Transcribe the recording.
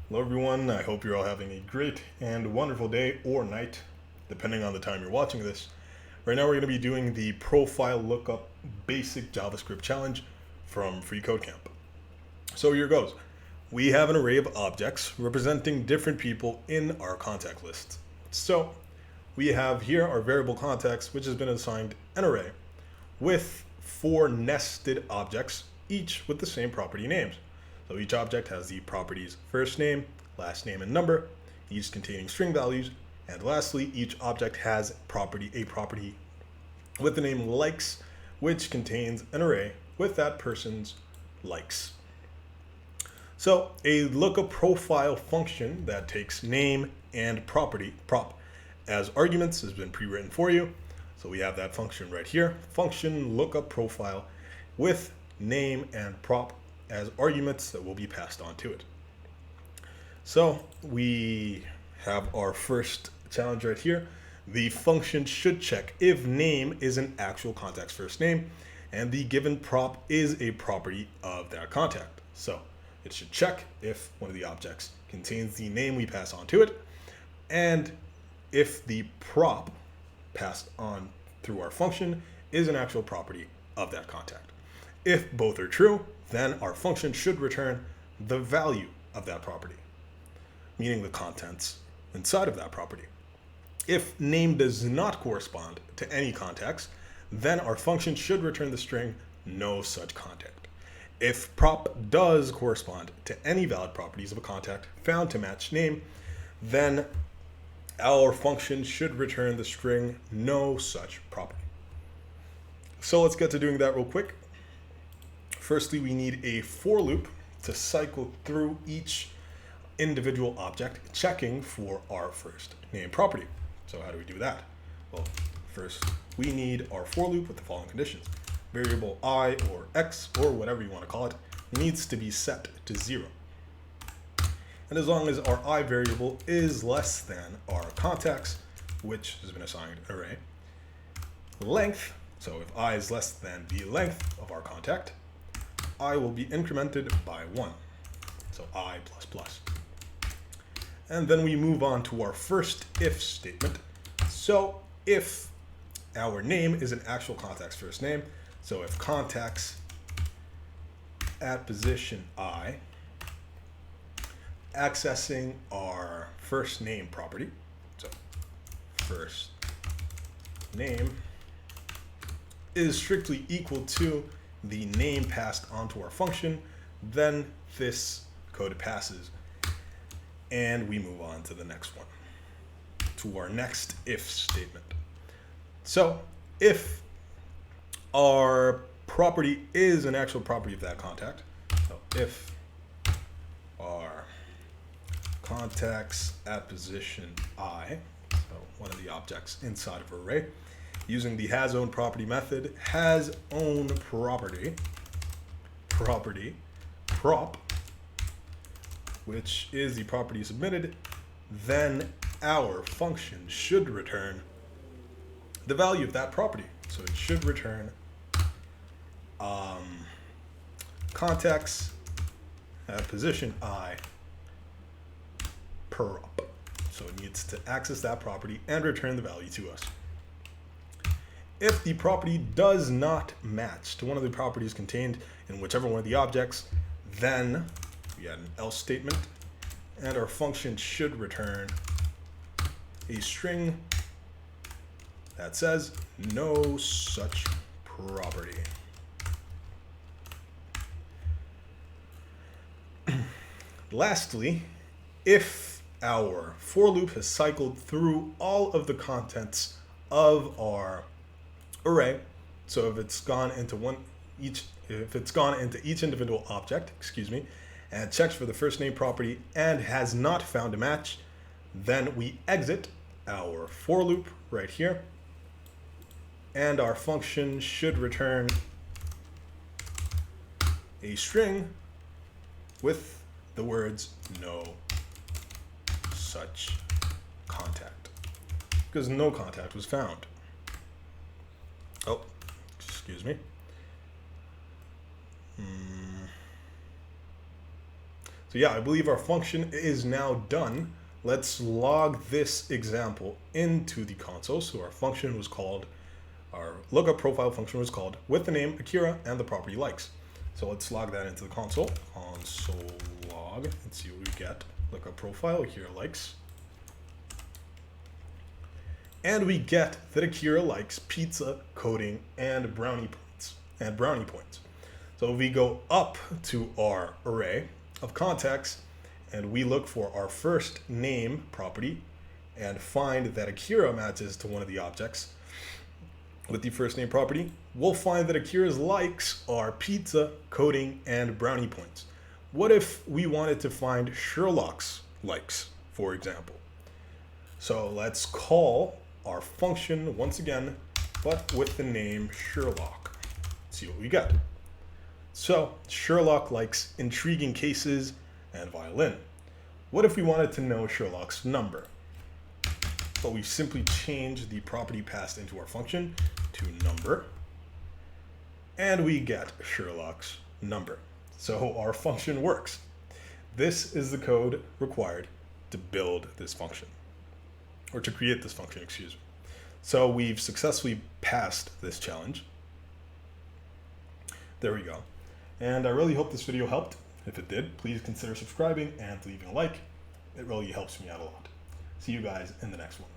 Hello everyone, I hope you're all having a great and wonderful day or night, depending on the time you're watching this. Right now we're going to be doing the profile lookup basic JavaScript challenge from freeCodeCamp. So here goes. We have an array of objects representing different people in our contact list. So we have here our variable context, which has been assigned an array with 4 nested objects, each with the same property names. So each object has the properties first name, last name, and number, each containing string values. And lastly, each object has a property with the name likes, which contains an array with that person's likes. So a lookup profile function that takes name and prop as arguments has been pre-written for you. So we have that function right here, function lookup profile with name and prop as arguments that will be passed on to it. So we have our first challenge right here. The function should check if name is an actual contact's first name and the given prop is a property of that contact. So it should check if one of the objects contains the name we pass on to it and if the prop passed on through our function is an actual property of that contact. If both are true, then our function should return the value of that property, meaning the contents inside of that property. If name does not correspond to any context, then our function should return the string no such contact. If prop does correspond to any valid properties of a contact found to match name, then our function should return the string no such property. So let's get to doing that real quick. Firstly, we need a for loop to cycle through each individual object, checking for our first name property. So how do we do that? Well, first we need our for loop with the following conditions. Variable I or X or whatever you want to call it needs to be set to 0. And as long as our I variable is less than our contacts, which has been assigned an array, length, so if I is less than the length of our contact, I will be incremented by 1, so I plus plus. And then we move on to our first if statement. So if our name is an actual contact's first name, so if contacts at position I accessing our first name property, so first name is strictly equal to the name passed onto our function, then this code passes and we move on to the next one, to our next if statement. So if our property is an actual property of that contact, so if our contacts at position I, so one of the objects inside of an array, using the hasOwnProperty method, hasOwnProperty, prop, which is the property submitted, then our function should return the value of that property. So it should return contacts at position I prop. So it needs to access that property and return the value to us. If the property does not match to one of the properties contained in whichever one of the objects, then we add an else statement, and our function should return a string that says no such property. Lastly, if our for loop has cycled through all of the contents of our array, so if it's gone into each individual object, and checks for the first name property and has not found a match, then we exit our for loop right here, and our function should return a string with the words no such contact, because no contact was found. Oh, excuse me. So yeah, I believe our function is now done. Let's log this example into the console. So our function was called, our lookup profile function was called with the name Akira and the property likes. So let's log that into the console. Console log and see what we get. Lookup profile, Akira likes. And we get that Akira likes pizza, coding, and brownie points. So if we go up to our array of contacts and we look for our first name property and find that Akira matches to one of the objects with the first name property, we'll find that Akira's likes are pizza, coding, and brownie points. What if we wanted to find Sherlock's likes, for example? So let's call our function once again, but with the name Sherlock. See what we get. So Sherlock likes intriguing cases and violin. What if we wanted to know Sherlock's number? But we simply change the property passed into our function to number, and we get Sherlock's number. So our function works. This is the code required to build this function, or to create this function, excuse me. So we've successfully passed this challenge. There we go. And I really hope this video helped. If it did, please consider subscribing and leaving a like. It really helps me out a lot. See you guys in the next one.